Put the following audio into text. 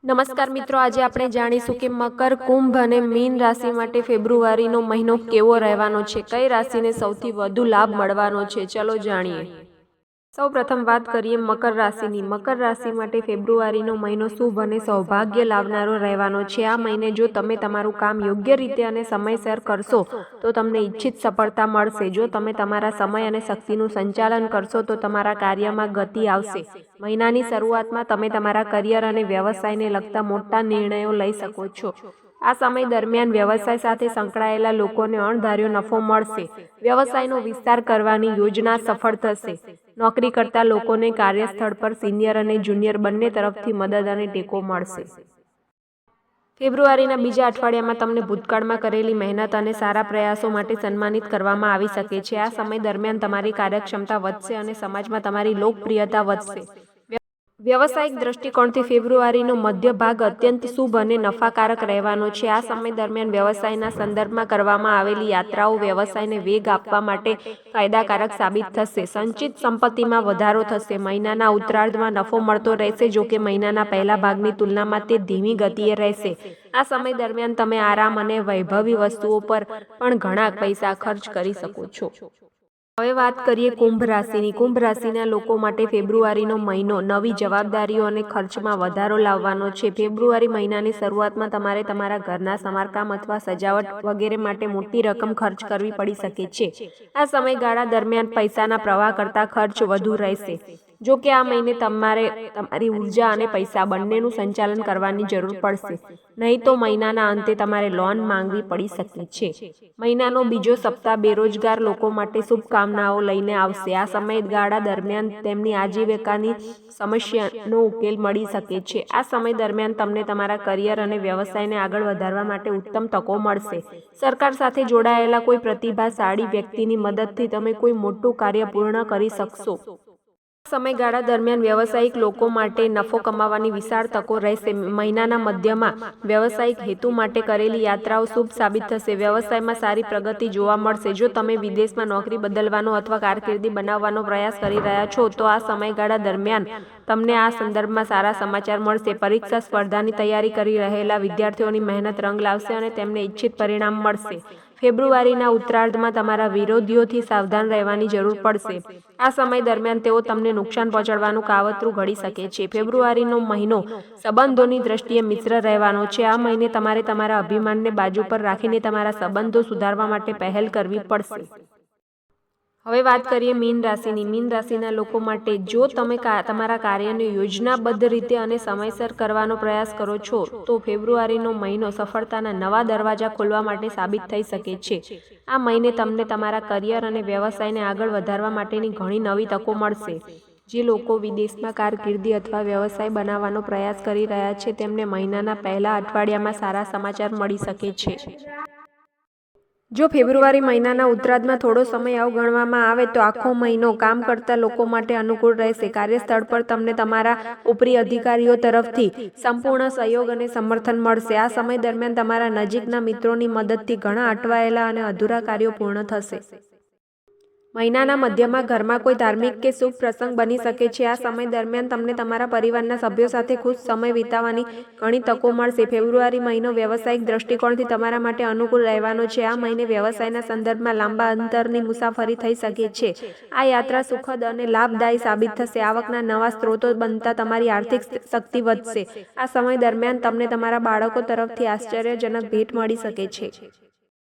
નમસ્કાર મિત્રો, આજે આપણે જાણીશું કે મકર, કુંભ અને મીન રાશિ માટે ફેબ્રુઆરીનો મહિનો કેવો રહેવાનો છે, કઈ રાશિને સૌથી વધુ લાભ મળવાનો છે. ચલો જાણીએ. સૌ પ્રથમ વાત કરીએ મકર રાશિની. મકર રાશિ માટે ફેબ્રુઆરીનો મહિનો શુભ અને સૌભાગ્ય લાવનારો રહેવાનો છે. આ મહિને જો તમે તમારું કામ યોગ્ય રીતે અને સમયસર કરશો તો તમને ઈચ્છિત સફળતા મળશે. જો તમે તમારા સમય અને શક્તિનું સંચાલન કરશો તો તમારા કાર્યમાં ગતિ આવશે. મહિનાની શરૂઆતમાં તમે તમારા કરિયર અને વ્યવસાયને લગતા મોટા નિર્ણયો લઈ શકો છો. આ સમય દરમિયાન વ્યવસાય સાથે સંકળાયેલા લોકોને અણધાર્યો નફો મળશે. વ્યવસાયનો વિસ્તાર કરવાની યોજના સફળ થશે. નોકરી કરતા લોકોને કાર્યસ્થળ પર સિનિયર અને જુનિયર બંને તરફથી મદદ અને ટેકો મળશે. ફેબ્રુઆરીના બીજા અઠવાડિયામાં તમને ભૂતકાળમાં કરેલી મહેનત અને સારા પ્રયાસો માટે સન્માનિત કરવામાં આવી શકે છે. આ સમય દરમિયાન તમારી કાર્યક્ષમતા વધશે અને સમાજમાં તમારી લોકપ્રિયતા વધશે. વ્યવસાયિક દ્રષ્ટિકોણથી ફેબ્રુઆરીનો મધ્ય ભાગ અત્યંત શુભ અને નફાકારક રહેવાનો છે. આ સમય દરમિયાન વ્યવસાયના સંદર્ભમાં કરવામાં આવેલી યાત્રાઓ વ્યવસાયને વેગ આપવા માટે ફાયદાકારક સાબિત થશે. સંચિત સંપત્તિમાં વધારો થશે. મહિનાના ઉત્તરાર્ધમાં નફો મળતો રહેશે, જો કે મહિનાના પહેલા ભાગની તુલનામાં તે ધીમી ગતિએ રહેશે. આ સમય દરમિયાન તમે આરામ અને વૈભવી વસ્તુઓ પર પણ ઘણા પૈસા ખર્ચ કરી શકો છો. હવે વાત કરીએ કુંભ રાશિની. કુંભ રાશિના લોકો માટે ફેબ્રુઆરીનો મહિનો નવી જવાબદારીઓ અને ખર્ચમાં વધારો લાવવાનો છે. ફેબ્રુઆરી મહિનાની શરૂઆતમાં તમારે તમારા ઘરના સમારકામ અથવા સજાવટ વગેરે માટે મોટી રકમ ખર્ચ કરવી પડી શકે છે. આ સમયગાળા દરમિયાન પૈસાના પ્રવાહ કરતાં ખર્ચ વધુ રહેશે. જો કે આ મહિને તમારે તમારી ઉર્જા અને પૈસા બંનેનું સંચાલન કરવાની જરૂર પડશે, નહીં તો મહિનાના અંતે તમારે લોન માંગવી પડી શકે છે. મહિનાનો બીજો સપ્તાહ બેરોજગાર લોકો માટે શુભકામનાઓ લઈને આવશે. આ સમયગાળા દરમિયાન તેમની આજીવિકાની સમસ્યાનો ઉકેલ મળી શકે છે. આ સમય દરમિયાન તમને તમારા કરિયર અને વ્યવસાયને આગળ વધારવા માટે ઉત્તમ તકો મળશે. સરકાર સાથે જોડાયેલા કોઈ પ્રતિભાશાળી વ્યક્તિની મદદથી તમે કોઈ મોટું કાર્ય પૂર્ણ કરી શકશો. સમયગાળા દરમિયાન વ્યવસાયિક લોકો માટે નફો કમાવાની વિશાળ તકો રહેશે. મહિનાના મધ્યમાં વ્યવસાયિક હેતુ માટે કરેલી યાત્રાઓ શુભ સાબિત થશે. વ્યવસાયમાં સારી પ્રગતિ જોવા મળશે. જો તમે વિદેશમાં નોકરી બદલવાનો અથવા કારકિર્દી બનાવવાનો પ્રયાસ કરી રહ્યા છો તો આ સમયગાળા દરમિયાન તમને આ સંદર્ભમાં સારા સમાચાર મળશે. પરીક્ષા સ્પર્ધાની તૈયારી કરી રહેલા વિદ્યાર્થીઓની મહેનત રંગ લાવશે અને તેમને ઈચ્છિત પરિણામ મળશે. ફેબ્રુઆરીના ઉત્તરાર્ધમાં તમારા વિરોધીઓથી સાવધાન રહેવાની જરૂર પડશે. આ સમય દરમિયાન તેઓ તમને નુકસાન પહોંચાડવાનું કાવતરું ઘડી શકે છે. ફેબ્રુઆરીનો મહિનો સંબંધોની દ્રષ્ટિએ મિશ્ર રહેવાનો છે. આ મહિને તમારે તમારા અભિમાનને બાજુ પર રાખીને તમારા સંબંધો સુધારવા માટે પહેલ કરવી પડશે. હવે વાત કરીએ મીન રાશિની. મીન રાશિના લોકો માટે જો તમે તમારા કાર્યને યોજનાબદ્ધ રીતે અને સમયસર કરવાનો પ્રયાસ કરો છો તો ફેબ્રુઆરીનો મહિનો સફળતાના નવા દરવાજા ખોલવા માટે સાબિત થઈ શકે છે. આ મહિને તમને તમારા કરિયર અને વ્યવસાયને આગળ વધારવા માટેની ઘણી નવી તકો મળશે. જે લોકો વિદેશમાં કારકિર્દી અથવા વ્યવસાય બનાવવાનો પ્રયાસ કરી રહ્યા છે તેમને મહિનાના પહેલા અઠવાડિયામાં સારા સમાચાર મળી શકે છે. જો ફેબ્રુઆરી મહિનાના ઉત્તરાર્ધમાં થોડો સમય અવગણવામાં આવે તો આખો મહિનો કામ કરતા લોકો માટે અનુકૂળ રહેશે. કાર્યસ્થળ પર તમને તમારા ઉપરી અધિકારીઓ તરફથી સંપૂર્ણ સહયોગ અને સમર્થન મળશે. આ સમય દરમિયાન તમારા નજીકના મિત્રોની મદદથી ઘણા અટવાયેલા અને અધૂરા કાર્યો પૂર્ણ થશે. મહિનાના મધ્યમાં ઘરમાં કોઈ ધાર્મિક કે શુભ પ્રસંગ બની શકે છે. આ સમય દરમિયાન તમને તમારા પરિવારના સભ્યો સાથે ખુશ સમય વિતાવવાની ઘણી તકો મળશે. ફેબ્રુઆરી મહિનો વ્યવસાયિક દ્રષ્ટિકોણથી તમારા માટે અનુકૂળ રહેવાનો છે. આ મહિને વ્યવસાયના સંદર્ભમાં લાંબા અંતરની મુસાફરી થઈ શકે છે. આ યાત્રા સુખદ અને લાભદાયી સાબિત થશે. આવકના નવા સ્ત્રોતો બનતા તમારી આર્થિક શક્તિ વધશે. આ સમય દરમિયાન તમને તમારા બાળકો તરફથી આશ્ચર્યજનક ભેટ મળી શકે છે.